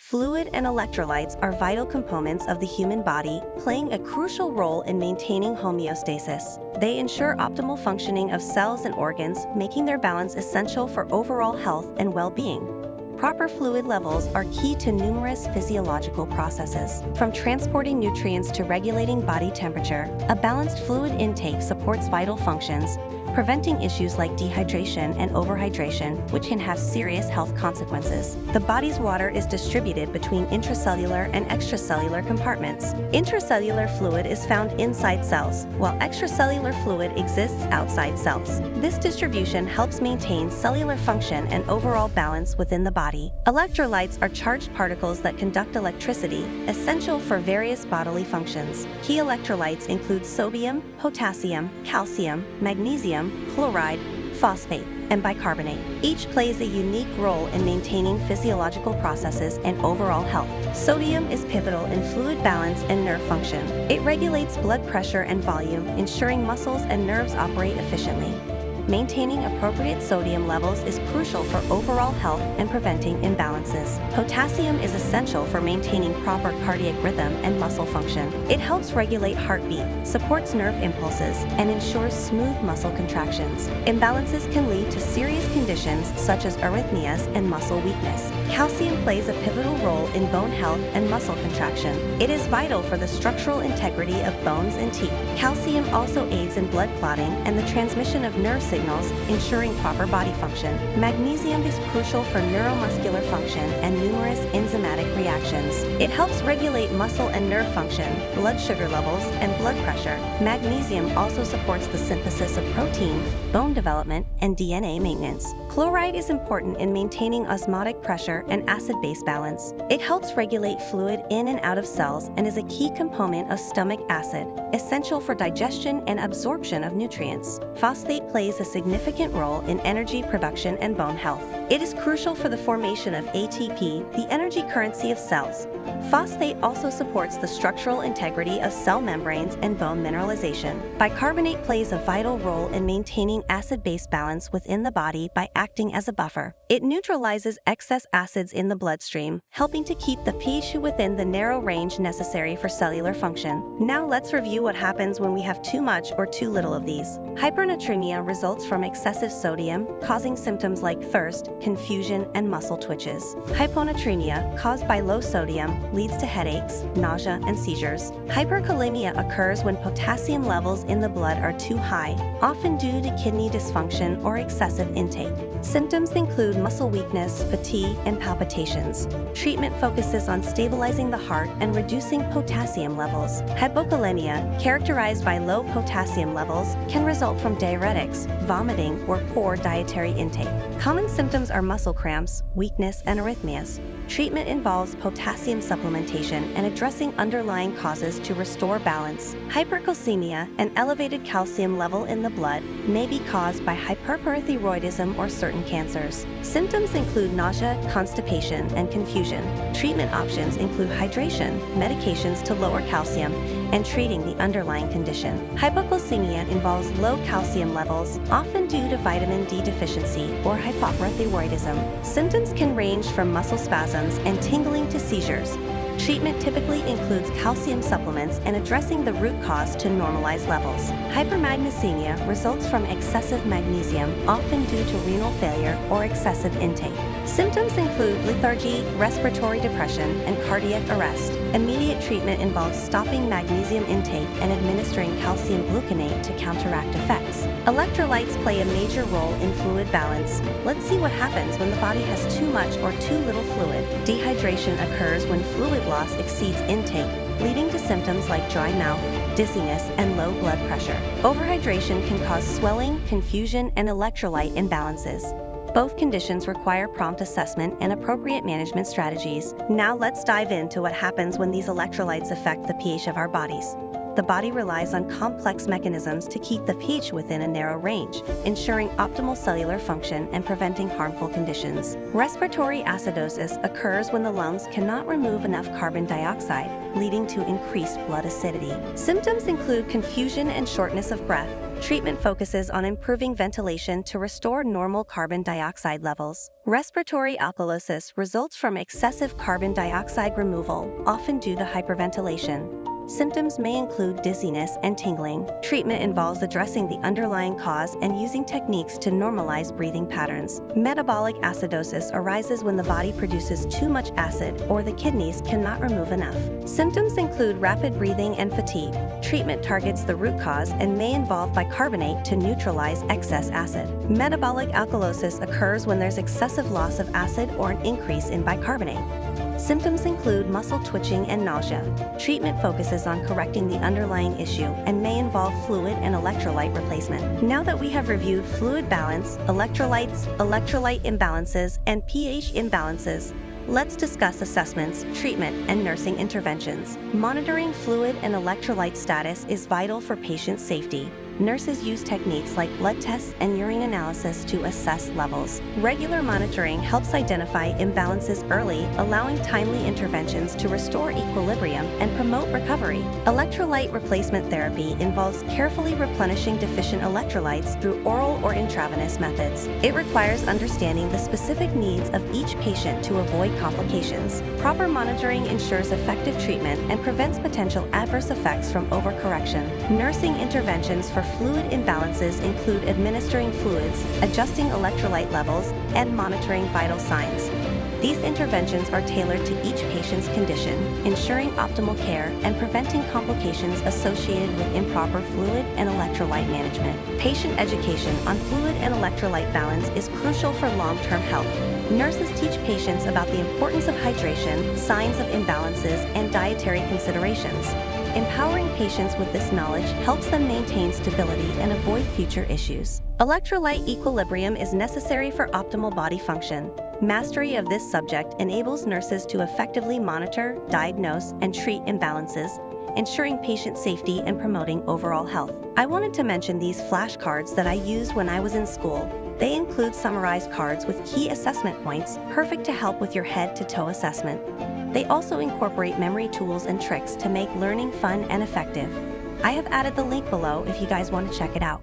Fluid and electrolytes are vital components of the human body, playing a crucial role in maintaining homeostasis. They ensure optimal functioning of cells and organs, making their balance essential for overall health and well-being. Proper fluid levels are key to numerous physiological processes. From transporting nutrients to regulating body temperature, a balanced fluid intake supports vital functions, preventing issues like dehydration and overhydration, which can have serious health consequences. The body's water is distributed between intracellular and extracellular compartments. Intracellular fluid is found inside cells, while extracellular fluid exists outside cells. This distribution helps maintain cellular function and overall balance within the body. Electrolytes are charged particles that conduct electricity, essential for various bodily functions. Key electrolytes include sodium, potassium, calcium, magnesium, chloride, phosphate, and bicarbonate. Each plays a unique role in maintaining physiological processes and overall health. Sodium is pivotal in fluid balance and nerve function. It regulates blood pressure and volume, ensuring muscles and nerves operate efficiently. Maintaining appropriate sodium levels is crucial for overall health and preventing imbalances. Potassium is essential for maintaining proper cardiac rhythm and muscle function. It helps regulate heartbeat, supports nerve impulses, and ensures smooth muscle contractions. Imbalances can lead to serious conditions such as arrhythmias and muscle weakness. Calcium plays a pivotal role in bone health and muscle contraction. It is vital for the structural integrity of bones and teeth. Calcium also aids in blood clotting and the transmission of nerve signals, ensuring proper body function. Magnesium is crucial for neuromuscular function and numerous enzymatic reactions. It helps regulate muscle and nerve function, blood sugar levels, and blood pressure. Magnesium also supports the synthesis of protein, bone development, and DNA maintenance. Chloride is important in maintaining osmotic pressure and acid-base balance. It helps regulate fluid in and out of cells and is a key component of stomach acid, essential for digestion and absorption of nutrients. Phosphate plays a significant role in energy production and bone health. It is crucial for the formation of ATP, the energy currency of cells. Phosphate also supports the structural integrity of cell membranes and bone mineralization. Bicarbonate plays a vital role in maintaining acid-base balance within the body by acting as a buffer. It neutralizes excess acids in the bloodstream, helping to keep the pH within the narrow range necessary for cellular function. Now let's review what happens when we have too much or too little of these. Hypernatremia results from excessive sodium, causing symptoms like thirst, confusion, and muscle twitches. Hyponatremia, caused by low sodium, leads to headaches, nausea, and seizures. Hyperkalemia occurs when potassium levels in the blood are too high, often due to kidney dysfunction or excessive intake. Symptoms include muscle weakness, fatigue, and palpitations. Treatment focuses on stabilizing the heart and reducing potassium levels. Hypokalemia, characterized by low potassium levels, can result from diuretics, vomiting, or poor dietary intake. Common symptoms are muscle cramps, weakness, and arrhythmias. Treatment involves potassium supplementation and addressing underlying causes to restore balance. Hypercalcemia, an elevated calcium level in the blood, may be caused by hyperparathyroidism or certain cancers. Symptoms include nausea, constipation, and confusion. Treatment options include hydration, medications to lower calcium, and treating the underlying condition. Hypocalcemia involves low calcium levels, often due to vitamin D deficiency or hypoparathyroidism. Symptoms can range from muscle spasms and tingling to seizures. Treatment typically includes calcium supplements and addressing the root cause to normalize levels. Hypermagnesemia results from excessive magnesium, often due to renal failure or excessive intake. Symptoms include lethargy, respiratory depression, and cardiac arrest. Immediate treatment involves stopping magnesium intake and administering calcium gluconate to counteract effects. Electrolytes play a major role in fluid balance. Let's see what happens when the body has too much or too little fluid. Dehydration occurs when fluid loss exceeds intake, leading to symptoms like dry mouth, dizziness, and low blood pressure. Overhydration can cause swelling, confusion, and electrolyte imbalances. Both conditions require prompt assessment and appropriate management strategies. Now let's dive into what happens when these electrolytes affect the pH of our bodies. The body relies on complex mechanisms to keep the pH within a narrow range, ensuring optimal cellular function and preventing harmful conditions. Respiratory acidosis occurs when the lungs cannot remove enough carbon dioxide, leading to increased blood acidity. Symptoms include confusion and shortness of breath. Treatment focuses on improving ventilation to restore normal carbon dioxide levels. Respiratory alkalosis results from excessive carbon dioxide removal, often due to hyperventilation. Symptoms may include dizziness and tingling. Treatment involves addressing the underlying cause and using techniques to normalize breathing patterns. Metabolic acidosis arises when the body produces too much acid or the kidneys cannot remove enough. Symptoms include rapid breathing and fatigue. Treatment targets the root cause and may involve bicarbonate to neutralize excess acid. Metabolic alkalosis occurs when there's excessive loss of acid or an increase in bicarbonate. Symptoms include muscle twitching and nausea. Treatment focuses on correcting the underlying issue and may involve fluid and electrolyte replacement. Now that we have reviewed fluid balance, electrolytes, electrolyte imbalances, and pH imbalances, let's discuss assessments, treatment, and nursing interventions. Monitoring fluid and electrolyte status is vital for patient safety. Nurses use techniques like blood tests and urine analysis to assess levels. Regular monitoring helps identify imbalances early, allowing timely interventions to restore equilibrium and promote recovery. Electrolyte replacement therapy involves carefully replenishing deficient electrolytes through oral or intravenous methods. It requires understanding the specific needs of each patient to avoid complications. Proper monitoring ensures effective treatment and prevents potential adverse effects from overcorrection. Nursing interventions for fluid imbalances include administering fluids, adjusting electrolyte levels, and monitoring vital signs. These interventions are tailored to each patient's condition, ensuring optimal care and preventing complications associated with improper fluid and electrolyte management. Patient education on fluid and electrolyte balance is crucial for long-term health. Nurses teach patients about the importance of hydration, signs of imbalances, and dietary considerations. Empowering patients with this knowledge helps them maintain stability and avoid future issues. Electrolyte equilibrium is necessary for optimal body function. Mastery of this subject enables nurses to effectively monitor, diagnose, and treat imbalances, ensuring patient safety and promoting overall health. I wanted to mention these flashcards that I used when I was in school. They include summarized cards with key assessment points, perfect to help with your head-to-toe assessment. They also incorporate memory tools and tricks to make learning fun and effective. I have added the link below if you guys want to check it out.